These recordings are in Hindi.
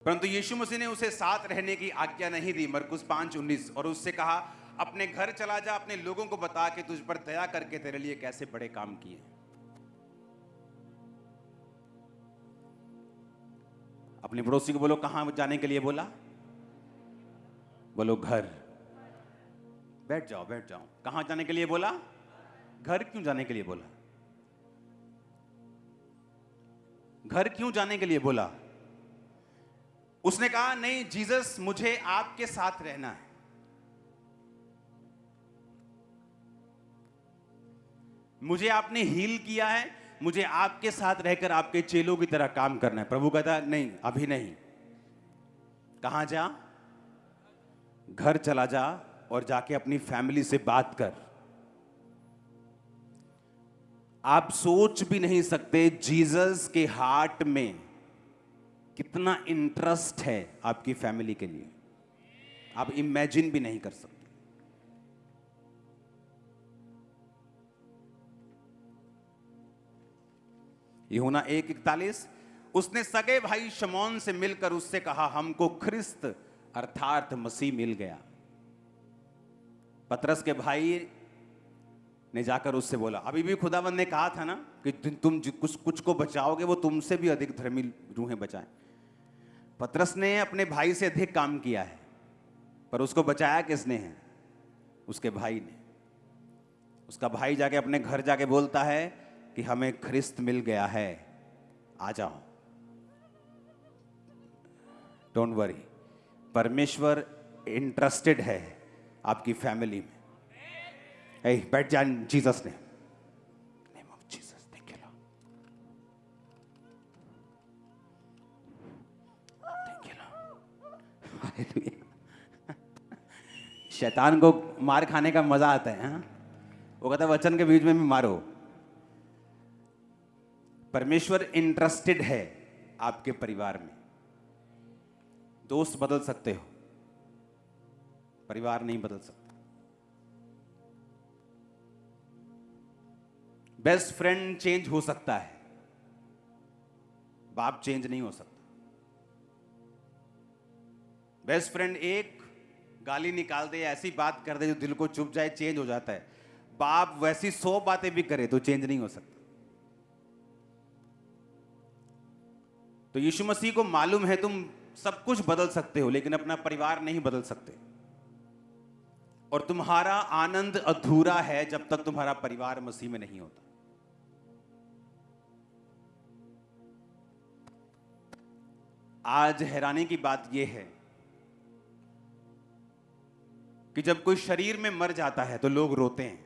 परंतु यीशु मसीह ने उसे साथ रहने की आज्ञा नहीं दी, मरकुस 5:19, और उससे कहा, अपने घर चला जा, अपने लोगों को बता कि तुझ पर दया करके तेरे लिए कैसे बड़े काम किए। अपने पड़ोसी को बोलो, कहां जाने के लिए बोला? बोलो घर। बैठ जाओ बैठ जाओ। कहां जाने के लिए बोला? घर। क्यों जाने के लिए बोला? घर क्यों जाने के लिए बोला? उसने कहा, नहीं जीसस, मुझे आपके साथ रहना है। मुझे आपने हील किया है, मुझे आपके साथ रहकर आपके चेलों की तरह काम करना है। प्रभु कहता है, नहीं, अभी नहीं। कहां जा? घर चला जा और जाके अपनी फैमिली से बात कर। आप सोच भी नहीं सकते जीसस के हार्ट में कितना इंटरेस्ट है आपकी फैमिली के लिए। आप इमेजिन भी नहीं कर सकते। यूहन्ना 1:41, उसने सगे भाई शमौन से मिलकर उससे कहा, हमको ख्रिस्त अर्थात मसीह मिल गया। पतरस के भाई ने जाकर उससे बोला, अभी भी खुदावंद ने कहा था ना कि तुम कुछ को बचाओगे, वो तुमसे भी अधिक धर्मी रूहें बचाएं। पतरस ने अपने भाई से अधिक काम किया है, पर उसको बचाया किसने है? उसके भाई ने। उसका भाई जाके अपने घर जाके बोलता है कि हमें ख्रिस्त मिल गया है, आ जाओ। डोंट वरी, परमेश्वर इंटरेस्टेड है आपकी फैमिली में। बैठ जा जीसस ने। Name of Jesus, thank you Lord, thank you Lord, hallelujah. शैतान को मार खाने का मजा आता है। हाँ, वो कहता है वचन के बीच में भी मारो। परमेश्वर इंटरेस्टेड है आपके परिवार में। दोस्त बदल सकते हो, परिवार नहीं बदल सकते। बेस्ट फ्रेंड चेंज हो सकता है, बाप चेंज नहीं हो सकता। बेस्ट फ्रेंड एक गाली निकाल दे, ऐसी बात कर दे जो दिल को चुभ जाए, चेंज हो जाता है। बाप वैसी 100 बातें भी करे तो चेंज नहीं हो सकता। तो यीशु मसीह को मालूम है तुम सब कुछ बदल सकते हो, लेकिन अपना परिवार नहीं बदल सकते। और तुम्हारा आनंद अधूरा है जब तक तुम्हारा परिवार मसीह में नहीं होता। आज हैरानी की बात यह है कि जब कोई शरीर में मर जाता है तो लोग रोते हैं,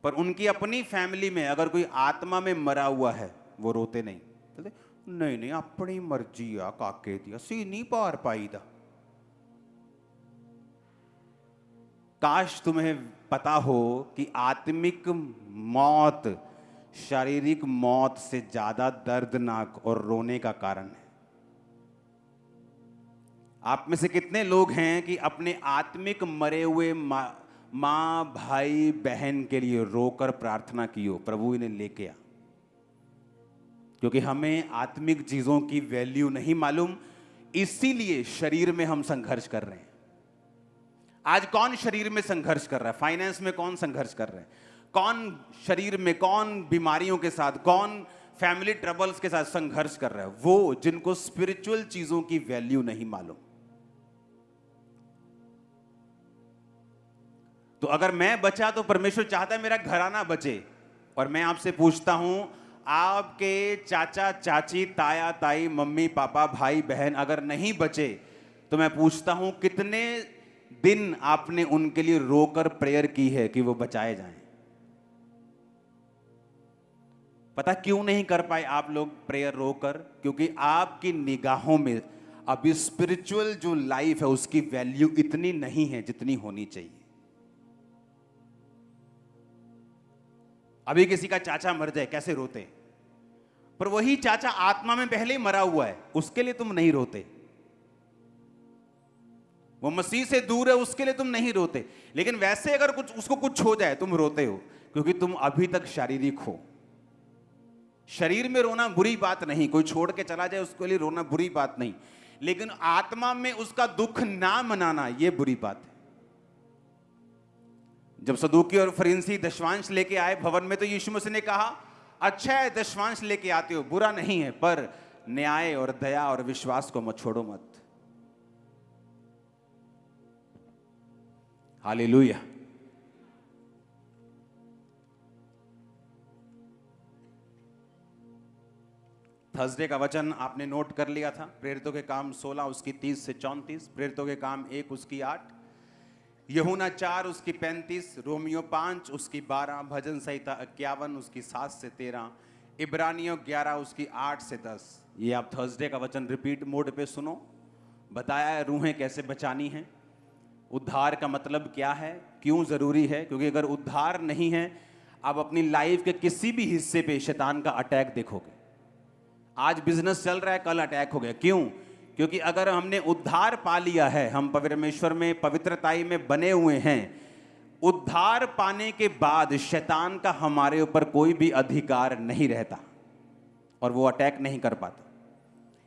पर उनकी अपनी फैमिली में अगर कोई आत्मा में मरा हुआ है वो रोते नहीं। नहीं नहीं, अपनी मर्जी आ काके दी, असी नहीं पार पाई दा। काश तुम्हें पता हो कि आत्मिक मौत शारीरिक मौत से ज्यादा दर्दनाक और रोने का कारण है। आप में से कितने लोग हैं कि अपने आत्मिक मरे हुए माँ भाई बहन के लिए रोकर प्रार्थना की हो, प्रभु इन्हें लेके आ। क्योंकि हमें आत्मिक चीजों की वैल्यू नहीं मालूम, इसीलिए शरीर में हम संघर्ष कर रहे हैं। आज कौन शरीर में संघर्ष कर रहा है? फाइनेंस में कौन संघर्ष कर रहा है? कौन शरीर में, कौन बीमारियों के साथ, कौन फैमिली ट्रबल्स के साथ संघर्ष कर रहा है? वो जिनको स्पिरिचुअल चीजों की वैल्यू नहीं मालूम। तो अगर मैं बचा तो परमेश्वर चाहता है मेरा घराना बचे। और मैं आपसे पूछता हूं, आपके चाचा चाची, ताया ताई, मम्मी पापा, भाई बहन अगर नहीं बचे तो मैं पूछता हूं कितने दिन आपने उनके लिए रोकर प्रेयर की है कि वो बचाए जाएं? पता क्यों नहीं कर पाए आप लोग प्रेयर रोकर? क्योंकि आपकी निगाहों में अभी स्पिरिचुअल जो लाइफ है उसकी वैल्यू इतनी नहीं है जितनी होनी चाहिए। अभी किसी का चाचा मर जाए कैसे रोते, पर वही चाचा आत्मा में पहले ही मरा हुआ है, उसके लिए तुम नहीं रोते। वो मसीह से दूर है, उसके लिए तुम नहीं रोते। लेकिन वैसे अगर कुछ उसको कुछ हो जाए तुम रोते हो, क्योंकि तुम अभी तक शारीरिक हो। शरीर में रोना बुरी बात नहीं, कोई छोड़ के चला जाए उसके लिए रोना बुरी बात नहीं, लेकिन आत्मा में उसका दुख ना मनाना यह बुरी बात है। जब सदूकी और फरीसी दशवांश लेके आए भवन में, तो यीशु मसीह ने कहा अच्छा है दशवांश लेके आते हो, बुरा नहीं है, पर न्याय और दया और विश्वास को मत छोड़ो मत। हालेलुया। थर्सडे का वचन आपने नोट कर लिया था, प्रेरितों के काम 16 उसकी 30 से 34, प्रेरितों के काम 1 उसकी 8, यूहन्ना 4 उसकी 35, रोमियो 5 उसकी 12, भजन संहिता 51 उसकी 7 से 13, इब्रानियों 11 उसकी 8 से 10। ये आप थर्सडे का वचन रिपीट मोड पे सुनो। बताया है रूहें कैसे बचानी है, उद्धार का मतलब क्या है, क्यों जरूरी है, क्योंकि अगर उद्धार नहीं है आप अपनी लाइफ के किसी भी हिस्से पे शैतान का अटैक देखोगे। आज बिजनेस चल रहा है, कल अटैक हो गया, क्यों? क्योंकि अगर हमने उद्धार पा लिया है, हम परमेश्वर में पवित्रताई में बने हुए हैं, उद्धार पाने के बाद शैतान का हमारे ऊपर कोई भी अधिकार नहीं रहता और वो अटैक नहीं कर पाता।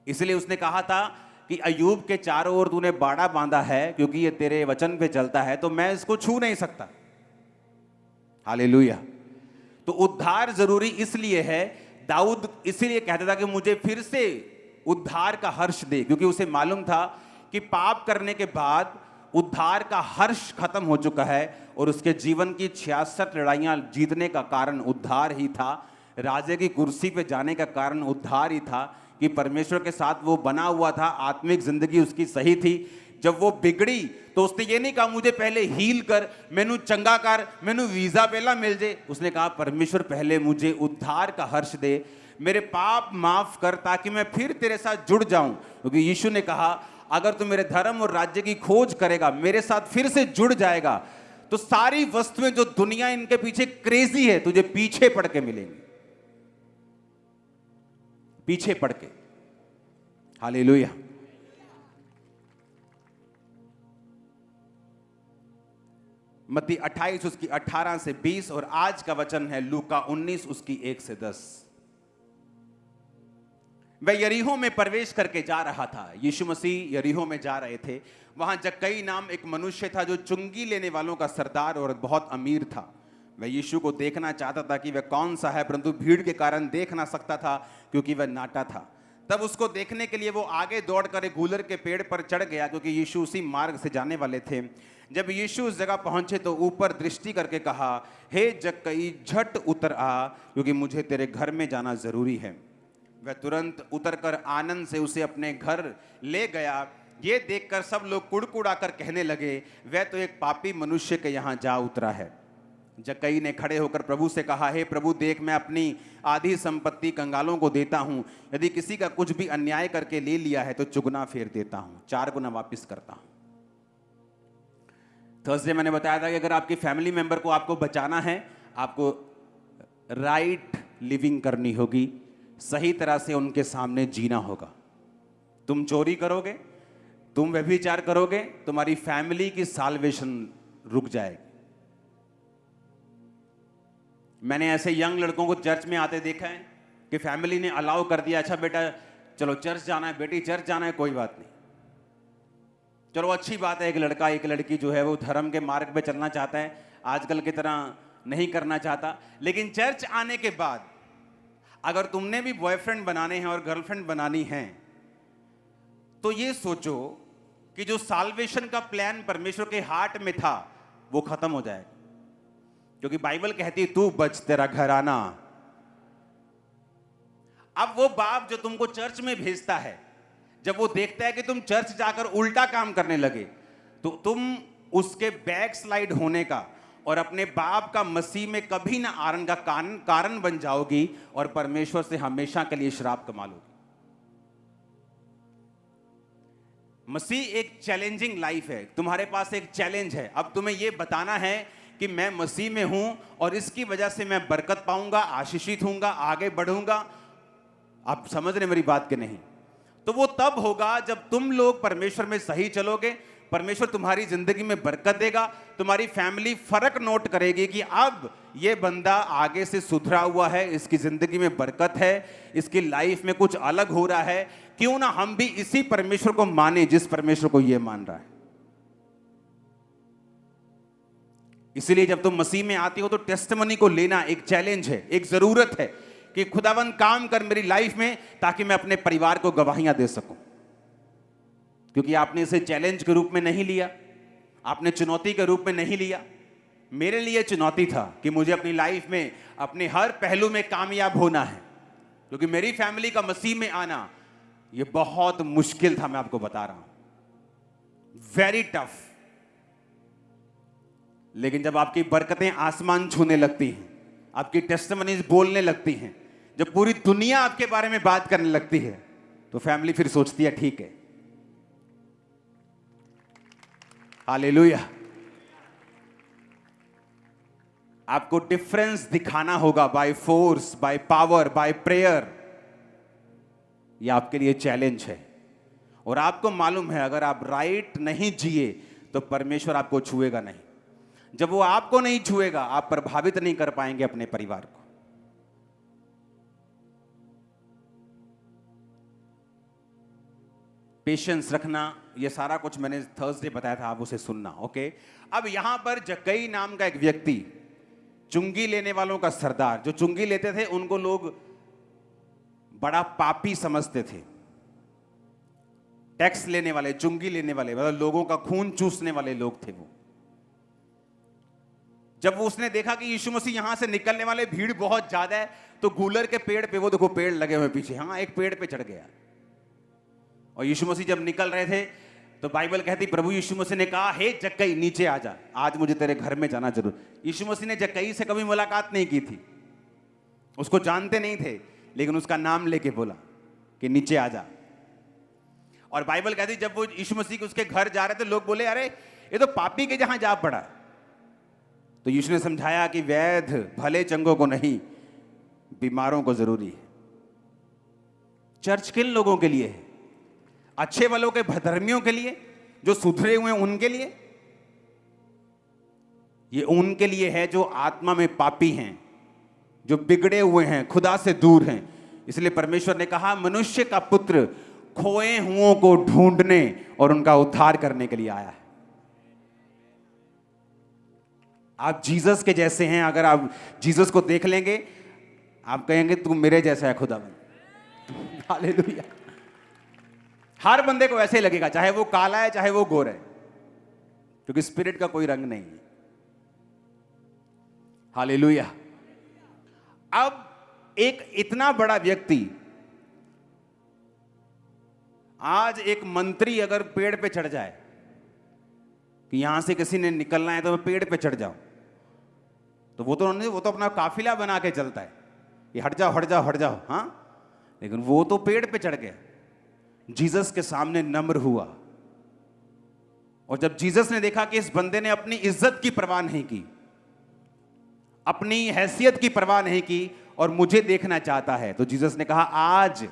इसलिए उसने कहा था कि अय्यूब के चारों ओर तूने बाड़ा बांधा है, क्योंकि ये तेरे वचन पे चलता है, तो मैं इसको छू नहीं सकता। हालेलुया। तो उद्धार जरूरी इसलिए है। दाऊद इसीलिए कहता था कि मुझे फिर से उद्धार का हर्ष दे, क्योंकि उसे मालूम था कि पाप करने के बाद उद्धार का हर्ष खत्म हो चुका है और उसके जीवन की 66 लड़ाइयां जीतने का कारण उद्धार ही था। राजे की कुर्सी पे जाने का कारण उद्धार ही था कि परमेश्वर के साथ वो बना हुआ था, आत्मिक जिंदगी उसकी सही थी। जब वो बिगड़ी तो उसने ये नहीं कहा मुझे पहले हील कर, मैनू चंगा कर, मैनू वीजा पहला मिल जाए। उसने कहा परमेश्वर पहले मुझे उद्धार का हर्ष दे, मेरे पाप माफ कर, ताकि मैं फिर तेरे साथ जुड़ जाऊं। क्योंकि यीशु ने कहा अगर तू मेरे धर्म और राज्य की खोज करेगा, मेरे साथ फिर से जुड़ जाएगा, तो सारी वस्तुएं जो दुनिया इनके पीछे क्रेजी है तुझे पीछे पड़ के मिलेंगी, पीछे पड़ के। हालेलुया। मत्ती 28 उसकी 18 से 20 और आज का वचन है लूका 19 उसकी 1 से 10। वह यरीहो में प्रवेश करके जा रहा था। यीशु मसीह यरीहो में जा रहे थे। वहां जक्कई नाम एक मनुष्य था जो चुंगी लेने वालों का सरदार और बहुत अमीर था। वह यीशु को देखना चाहता था कि वह कौन सा है, परंतु भीड़ के कारण देख ना सकता था क्योंकि वह नाटा था। तब उसको देखने के लिए वो आगे दौड़कर एक गूलर के पेड़ पर चढ़ गया, क्योंकि यीशु उसी मार्ग से जाने वाले थे। जब यीशु उस जगह पहुंचे तो ऊपर दृष्टि करके कहा, हे जक्कई झट उतर आ, क्योंकि मुझे तेरे घर में जाना जरूरी है। वह तुरंत उतरकर आनंद से उसे अपने घर ले गया। ये देखकर सब लोग कुड़कुड़ाकर कहने लगे, वह तो एक पापी मनुष्य के यहाँ जा उतरा है। जक्कई ने खड़े होकर प्रभु से कहा, हे प्रभु देख, मैं अपनी आधी संपत्ति कंगालों को देता हूँ, यदि किसी का कुछ भी अन्याय करके ले लिया है तो चुगना फेर देता हूँ, 4 गुना वापस करता हूँ। थर्सडे मैंने बताया था कि अगर आपकी फैमिली मेंबर को आपको बचाना है, आपको राइट लिविंग करनी होगी, सही तरह से उनके सामने जीना होगा। तुम चोरी करोगे, तुम व्यभिचार करोगे, तुम्हारी फैमिली की साल्वेशन रुक जाएगी। मैंने ऐसे यंग लड़कों को चर्च में आते देखा है कि फैमिली ने अलाउ कर दिया, अच्छा बेटा चलो चर्च जाना है, बेटी चर्च जाना है, कोई बात नहीं, चलो अच्छी बात है। एक लड़का एक लड़की जो है वो धर्म के मार्ग पे चलना चाहता है, आजकल की तरह नहीं करना चाहता। लेकिन चर्च आने के बाद अगर तुमने भी बॉयफ्रेंड बनाने हैं और गर्लफ्रेंड बनानी है, तो ये सोचो कि जो साल्वेशन का प्लान परमेश्वर के हार्ट में था वो खत्म हो जाएगा। क्योंकि बाइबल कहती है तू बच तेरा घराना। अब वो बाप जो तुमको चर्च में भेजता है, जब वो देखता है कि तुम चर्च जाकर उल्टा काम करने लगे, तो तुम उसके बैक स्लाइड होने का और अपने बाप का मसीह में कभी ना आने का कारण बन जाओगी और परमेश्वर से हमेशा के लिए श्राप कमा लोगी। मसीह एक चैलेंजिंग लाइफ है, तुम्हारे पास एक चैलेंज है। अब तुम्हें यह बताना है कि मैं मसीह में हूं और इसकी वजह से मैं बरकत पाऊंगा, आशीषित होऊंगा, आगे बढ़ूंगा। आप समझ रहे मेरी बात के नहीं? तो वो तब होगा जब तुम लोग परमेश्वर में सही चलोगे, परमेश्वर तुम्हारी जिंदगी में बरकत देगा। तुम्हारी फैमिली फर्क नोट करेगी कि अब ये बंदा आगे से सुधरा हुआ है, इसकी जिंदगी में बरकत है, इसकी लाइफ में कुछ अलग हो रहा है। क्यों ना हम भी इसी परमेश्वर को माने जिस परमेश्वर को ये मान रहा है। इसलिए जब तुम मसीह में आती हो तो टेस्टिमनी को लेना एक चैलेंज है, एक जरूरत है कि खुदावन काम कर मेरी लाइफ में, ताकि मैं अपने परिवार को गवाहियां दे सकूं। क्योंकि आपने इसे चैलेंज के रूप में नहीं लिया, आपने चुनौती के रूप में नहीं लिया। मेरे लिए चुनौती था कि मुझे अपनी लाइफ में अपने हर पहलू में कामयाब होना है, क्योंकि मेरी फैमिली का मसीह में आना यह बहुत मुश्किल था। मैं आपको बता रहा हूं, वेरी टफ। लेकिन जब आपकी बरकतें आसमान छूने लगती हैं, आपकी टेस्टिमनीज बोलने लगती हैं, जब पूरी दुनिया आपके बारे में बात करने लगती है, तो फैमिली फिर सोचती है ठीक है। हालेलुया। आपको डिफरेंस दिखाना होगा by force, by power, by prayer. यह आपके लिए चैलेंज है। और आपको मालूम है अगर आप राइट नहीं जिए तो परमेश्वर आपको छुएगा नहीं। जब वो आपको नहीं छुएगा, आप प्रभावित नहीं कर पाएंगे अपने परिवार को। पेशेंस रखना, ये सारा कुछ मैंने थर्सडे बताया था, आप उसे सुनना। ओके, अब यहां पर जक्कई नाम का एक व्यक्ति, चुंगी लेने वालों का सरदार, जो चुंगी लेते थे उनको लोग बड़ा पापी समझते थे। टैक्स लेने वाले, चुंगी लेने वाले, मतलब लोगों का खून चूसने वाले लोग थे वो। जब वो उसने देखा कि यीशु मसीह यहां से निकलने वाले, भीड़ बहुत ज्यादा है, तो गूलर के पेड़ पे, वो देखो पेड़ लगे हुए पीछे, हाँ एक पेड़ पे चढ़ गया। और यीशु मसीह जब निकल रहे थे तो बाइबल कहती प्रभु यीशु मसीह ने कहा, हे जक्कई नीचे आ जा, आज मुझे तेरे घर में जाना जरूर। यीशु मसीह ने जक्कई से कभी मुलाकात नहीं की थी, उसको जानते नहीं थे, लेकिन उसका नाम लेके बोला कि नीचे आ जा। और बाइबल कहती जब वो यीशु मसीह उसके घर जा रहे थे, लोग बोले अरे ये तो पापी के जहां जा पड़ा। तो यीशु ने समझाया कि वैध भले चंगों को नहीं, बीमारों को जरूरी है। चर्च किन लोगों के लिए है? अच्छे वालों के, धर्मियों के लिए, जो सुधरे हुए हैं उनके लिए? ये उनके लिए है जो आत्मा में पापी हैं, जो बिगड़े हुए हैं, खुदा से दूर हैं। इसलिए परमेश्वर ने कहा मनुष्य का पुत्र खोए हुओं को ढूंढने और उनका उद्धार करने के लिए आया है। आप जीसस के जैसे हैं। अगर आप जीसस को देख लेंगे, आप कहेंगे तू मेरे जैसा है खुदावन। हालेलुया। हर बंदे को ऐसे ही लगेगा, चाहे वो काला है चाहे वो गोरा है, क्योंकि स्पिरिट का कोई रंग नहीं है। हालेलुया। अब एक इतना बड़ा व्यक्ति, आज एक मंत्री अगर पेड़ पे चढ़ जाए कि यहां से किसी ने निकलना है तो मैं पेड़ पे चढ़ जाऊं, तो वो तो अपना काफिला बना के चलता है, ये हट जाओ हट जाओ हट जाओ, हाँ। लेकिन वो तो पेड़ पे चढ़ गया, जीसस के सामने नम्र हुआ। और जब जीसस ने देखा कि इस बंदे ने अपनी इज्जत की परवाह नहीं की, अपनी हैसियत की परवाह नहीं की और मुझे देखना चाहता है, तो जीसस ने कहा आज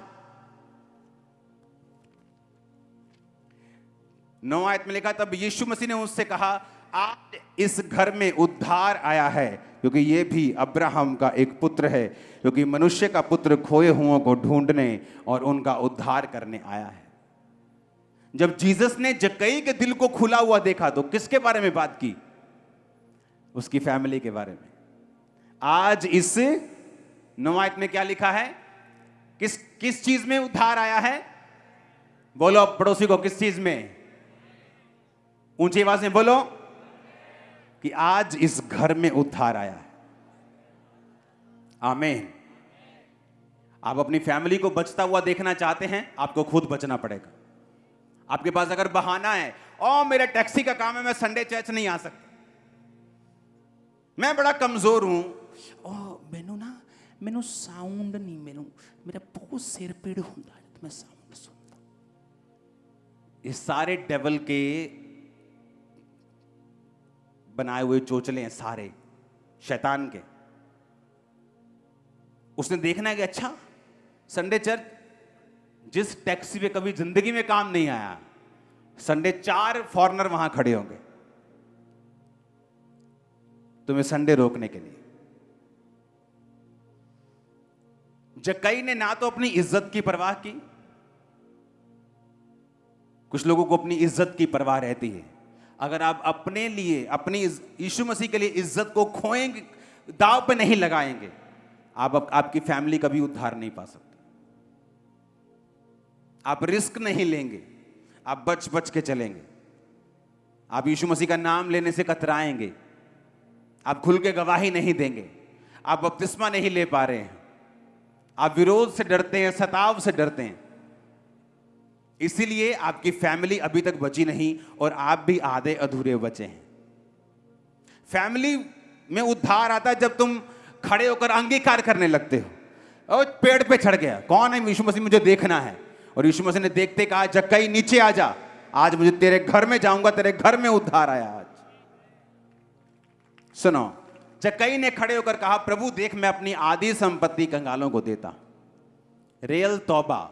9 आयत में लिखा, तब यीशु मसीह ने उससे कहा आज इस घर में उद्धार आया है, क्योंकि यह भी अब्राहम का एक पुत्र है, क्योंकि मनुष्य का पुत्र खोए हुओं को ढूंढने और उनका उद्धार करने आया है। जब जीसस ने जक्कई के दिल को खुला हुआ देखा तो किसके बारे में बात की? उसकी फैमिली के बारे में। आज इस 9 आयत में क्या लिखा है? किस चीज में उद्धार आया है? बोलो पड़ोसी को, किस चीज में? ऊंची आवाज में बोलो कि आज इस घर में उद्धार आया है। आमीन। आप अपनी फैमिली को बचता हुआ देखना चाहते हैं, आपको खुद बचना पड़ेगा। आपके पास अगर बहाना है, ओ मेरा टैक्सी का काम है, मैं संडे चर्च नहीं आ सकता, मैं बड़ा कमजोर हूं, ओ मैनू साउंड नहीं, मेरा बहुत सिर पीड़ होता है तो मैं साउंड सुनता। ये सारे डेविल के बनाए हुए चोचले हैं, सारे शैतान के। उसने देखना है कि अच्छा संडे चर्च जिस टैक्सी पे कभी जिंदगी में काम नहीं आया, संडे 4 फॉरेनर वहां खड़े होंगे तुम्हें संडे रोकने के लिए। जक्कई ने ना तो अपनी इज्जत की परवाह की, कुछ लोगों को अपनी इज्जत की परवाह रहती है। अगर आप अपने लिए, अपनी यीशु मसीह के लिए इज्जत को खोएंगे, दांव पे नहीं लगाएंगे, आपकी फैमिली कभी उद्धार नहीं पा सकते। आप रिस्क नहीं लेंगे, आप बच बच के चलेंगे। आप यीशु मसीह का नाम लेने से कतराएंगे, आप खुल के गवाही नहीं देंगे, आप बपतिस्मा नहीं ले पा रहे हैं, आप विरोध से डरते हैं, सताव से डरते हैं। इसीलिए आपकी फैमिली अभी तक बची नहीं और आप भी आधे अधूरे बचे हैं। फैमिली में उद्धार आता है जब तुम खड़े होकर अंगीकार करने लगते हो। और पेड़ पे चढ़ गया, कौन है? यीशु मसीह, मुझे देखना है। और यीशु मसीह ने देखते कहा, जक्कई नीचे आ जा, आज मुझे तेरे घर में जाऊंगा, तेरे घर में उद्धार आया आज। सुनो, जक्कई ने खड़े होकर कहा, प्रभु देख, मैं अपनी आधी संपत्ति कंगालों को देता। रियल तौबा,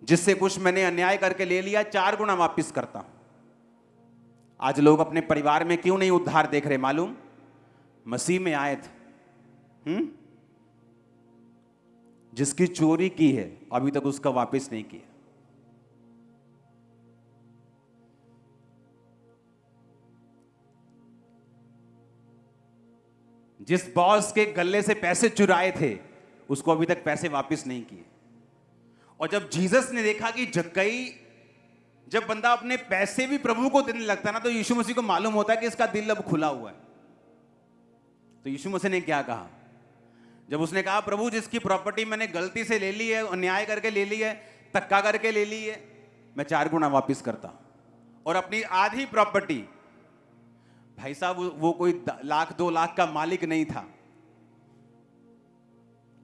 जिससे कुछ मैंने अन्याय करके ले लिया 4 गुना वापिस करता हूं। आज लोग अपने परिवार में क्यों नहीं उद्धार देख रहे मालूम? मसीह में आए थे, जिसकी चोरी की है अभी तक उसका वापस नहीं किया। जिस बॉस के गले से पैसे चुराए थे उसको अभी तक पैसे वापस नहीं किए। और जब जीसस ने देखा कि जक्कई, जब बंदा अपने पैसे भी प्रभु को देने लगता है ना, तो यीशु मसीह को मालूम होता है कि इसका दिल अब खुला हुआ है। तो यीशु मसीह ने क्या कहा? जब उसने कहा, प्रभु जिसकी प्रॉपर्टी मैंने गलती से ले ली है, अन्याय करके ले ली है, धक्का करके ले ली है, मैं 4 गुना वापिस करता। और अपनी आधी प्रॉपर्टी, भाई साहब वो कोई 1 लाख 2 लाख का मालिक नहीं था।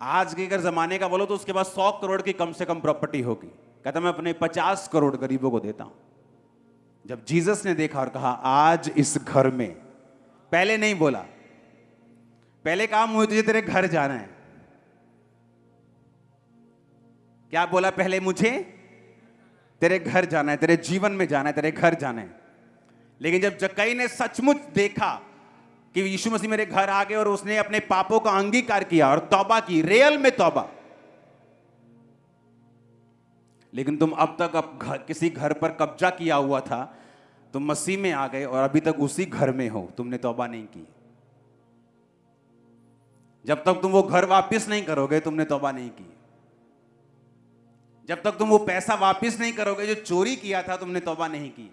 आज के अगर जमाने का बोलो तो उसके पास 100 करोड़ की कम से कम प्रॉपर्टी होगी। कहता मैं अपने 50 करोड़ गरीबों को देता हूं। जब जीसस ने देखा और कहा, आज इस घर में, पहले नहीं बोला, पहले कहा मुझे तुझे तेरे घर जाना है। क्या बोला पहले? मुझे तेरे घर जाना है, तेरे जीवन में जाना है, तेरे घर जाना है। लेकिन जब जक्कई ने सचमुच देखा कि यीशु मसीह मेरे घर आ गए और उसने अपने पापों का अंगीकार किया और तौबा की, रियल में तौबा। लेकिन तुम अब तक किसी घर पर कब्जा किया हुआ था, तुम मसीह में आ गए और अभी तक उसी घर में हो, तुमने तौबा नहीं की। जब तक तुम वो घर वापस नहीं करोगे, तुमने तौबा नहीं की। जब तक तुम वो पैसा वापस नहीं करोगे जो चोरी किया था, तुमने तौबा नहीं की।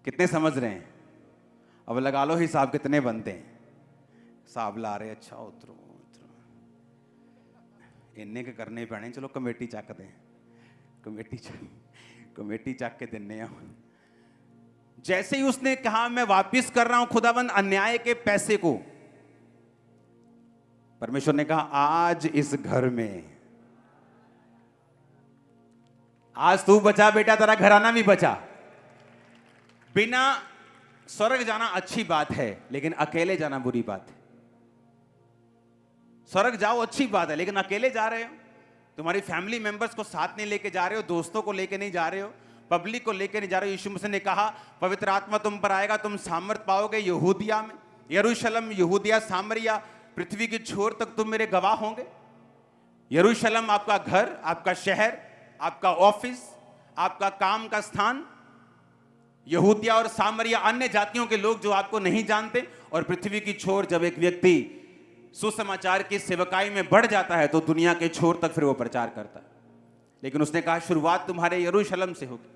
कितने समझ रहे हैं? अब लगा लो हिसाब कितने बनते हैं। हिसाब ला रहे, अच्छा उतरो इन्ने के करने पैने, चलो कमेटी चक दें, कमेटी चक के देने। जैसे ही उसने कहा मैं वापिस कर रहा हूं खुदाबंद अन्याय के पैसे को, परमेश्वर ने कहा आज इस घर में, आज तू बचा बेटा, तेरा घराना भी बचा। बिना स्वर्ग जाना अच्छी बात है, लेकिन अकेले जाना बुरी बात है। स्वर्ग जाओ अच्छी बात है, लेकिन अकेले जा रहे हो, तुम्हारी फैमिली मेंबर्स को साथ नहीं लेके जा रहे हो, दोस्तों को लेके नहीं जा रहे हो, पब्लिक को लेके नहीं जा रहे हो। यीशु मसीह ने कहा पवित्र आत्मा तुम पर आएगा, तुम सामर्थ पाओगे, यहूदिया में, यरूशलेम, यहूदिया, सामरिया, पृथ्वी की छोर तक तुम मेरे गवाह होंगे। यरूशलेम आपका घर, आपका शहर, आपका ऑफिस, आपका काम का स्थान, यहूदिया और सामरिया अन्य जातियों के लोग जो आपको नहीं जानते, और पृथ्वी की छोर। जब एक व्यक्ति सुसमाचार की सेवकाई में बढ़ जाता है तो दुनिया के छोर तक फिर वो प्रचार करता है। लेकिन उसने कहा शुरुआत तुम्हारे यरूशलेम से होगी।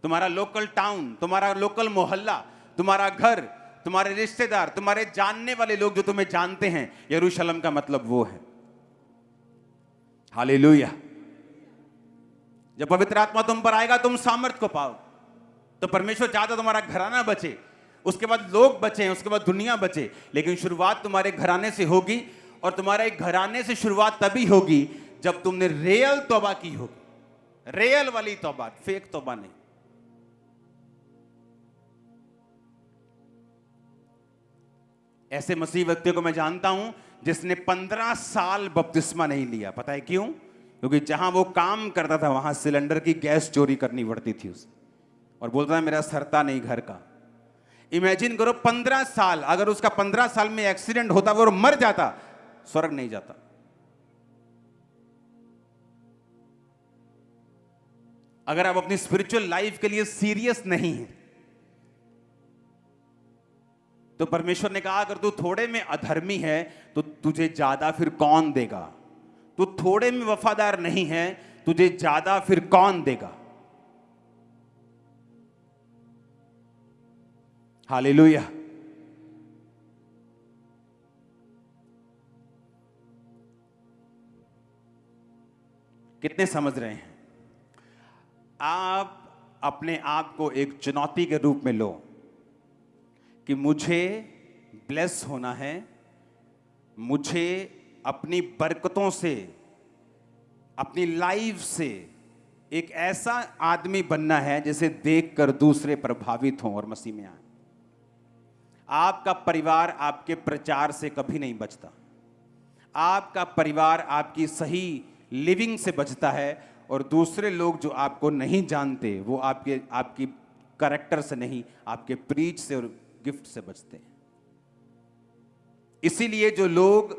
तुम्हारा लोकल टाउन, तुम्हारा लोकल मोहल्ला, तुम्हारा घर, तुम्हारे रिश्तेदार, तुम्हारे जानने वाले लोग जो तुम्हें जानते हैं, यरूशलेम का मतलब वो है। हालेलुया। जब पवित्र आत्मा तुम पर आएगा तुम सामर्थ को पाओ। तो परमेश्वर चाहता तुम्हारा घराना बचे, उसके बाद लोग बचे, उसके बाद दुनिया बचे, लेकिन शुरुआत तुम्हारे घराने से होगी। और तुम्हारे घराने से शुरुआत तभी होगी जब तुमने रियल तौबा की होगी, रियल वाली तौबा, फेक तौबा नहीं। ऐसे मसीह व्यक्तियों को मैं जानता हूं जिसने 15 साल बपतिस्मा नहीं लिया। पता है क्यों? क्योंकि जहां वो काम करता था वहां सिलेंडर की गैस चोरी करनी पड़ती थी उसे, और बोलता था मेरा सरता नहीं घर का। इमेजिन करो 15 साल, अगर उसका 15 साल में एक्सीडेंट होता वो मर जाता, स्वर्ग नहीं जाता। अगर आप अपनी स्पिरिचुअल लाइफ के लिए सीरियस नहीं हैं तो परमेश्वर ने कहा अगर तू थोड़े में अधर्मी है तो तुझे ज्यादा फिर कौन देगा। तू थोड़े में वफादार नहीं है, तुझे ज्यादा फिर कौन देगा। हालेलुया। कितने समझ रहे हैं? आप अपने आप को एक चुनौती के रूप में लो कि मुझे ब्लेस होना है, मुझे अपनी बरकतों से, अपनी लाइफ से एक ऐसा आदमी बनना है जिसे देखकर दूसरे प्रभावित हों और मसीह में आए। आपका परिवार आपके प्रचार से कभी नहीं बचता। आपका परिवार आपकी सही लिविंग से बचता है, और दूसरे लोग जो आपको नहीं जानते वो आपकी कैरेक्टर से नहीं, आपके प्रीच से और गिफ्ट से बचते हैं। इसीलिए जो लोग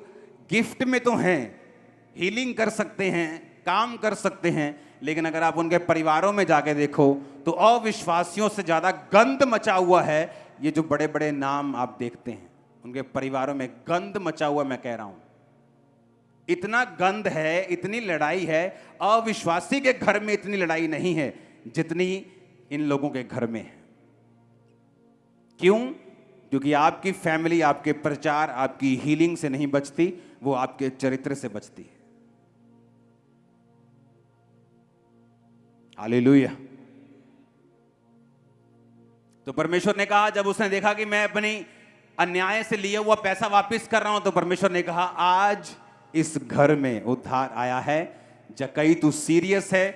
गिफ्ट में तो हैं, हीलिंग कर सकते हैं, काम कर सकते हैं, लेकिन अगर आप उनके परिवारों में जाके देखो तो अविश्वासियों से ज्यादा गंद मचा हुआ है। ये जो बड़े बड़े नाम आप देखते हैं उनके परिवारों में गंद मचा हुआ, मैं कह रहा हूं इतना गंद है, इतनी लड़ाई है। अविश्वासी के घर में इतनी लड़ाई नहीं है जितनी इन लोगों के घर में है। क्यों? क्योंकि आपकी फैमिली आपके प्रचार, आपकी हीलिंग से नहीं बचती, वो आपके चरित्र से बचती है। हालेलुया। तो परमेश्वर ने कहा, जब उसने देखा कि मैं अपनी अन्याय से लिया हुआ पैसा वापस कर रहा हूं, तो परमेश्वर ने कहा आज इस घर में उद्धार आया है। जक्कई तू सीरियस है,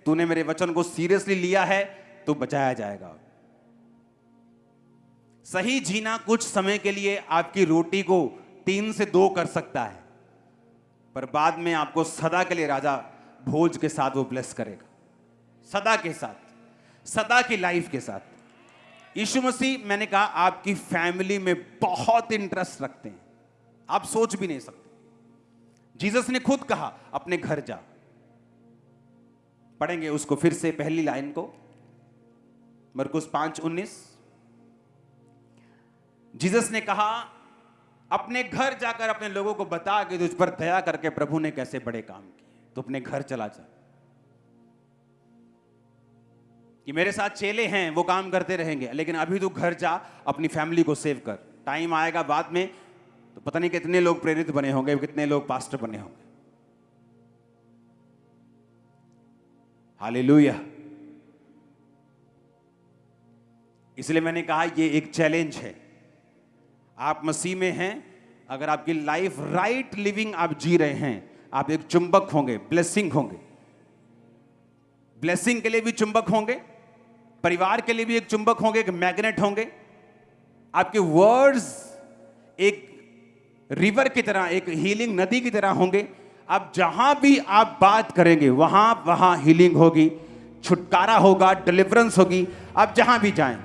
तूने मेरे वचन को सीरियसली लिया है तो बचाया जाएगा। सही जीना कुछ समय के लिए आपकी रोटी को 3 से 2 कर सकता है, पर बाद में आपको सदा के लिए राजा भोज के साथ वो ब्लेस करेगा, सदा के साथ, सदा की लाइफ के साथ। यीशु मसीह, मैंने कहा, आपकी फैमिली में बहुत इंटरेस्ट रखते हैं, आप सोच भी नहीं सकते। जीसस ने खुद कहा अपने घर जा। पढ़ेंगे उसको फिर से, पहली लाइन को, मरकुस 5:19। जीसस ने कहा अपने घर जाकर अपने लोगों को बता कि तुझ पर दया करके प्रभु ने कैसे बड़े काम किए, तो अपने घर चला जा। कि मेरे साथ चेले हैं, वो काम करते रहेंगे, लेकिन अभी तू घर जा, अपनी फैमिली को सेव कर। टाइम आएगा बाद में तो पता नहीं कितने लोग प्रेरित बने होंगे, कितने लोग पास्टर बने होंगे। हालेलुया। इसलिए मैंने कहा ये एक चैलेंज है। आप मसीह में हैं, अगर आपकी लाइफ राइट लिविंग आप जी रहे हैं, आप एक चुंबक होंगे, ब्लेसिंग होंगे। ब्लेसिंग के लिए भी चुंबक होंगे, परिवार के लिए भी एक चुंबक होंगे, एक मैग्नेट होंगे। आपके वर्ड्स एक रिवर की तरह, एक हीलिंग नदी की तरह होंगे। अब जहां भी आप बात करेंगे वहां हीलिंग होगी, छुटकारा होगा, डिलीवरेंस होगी। आप जहां भी जाएं,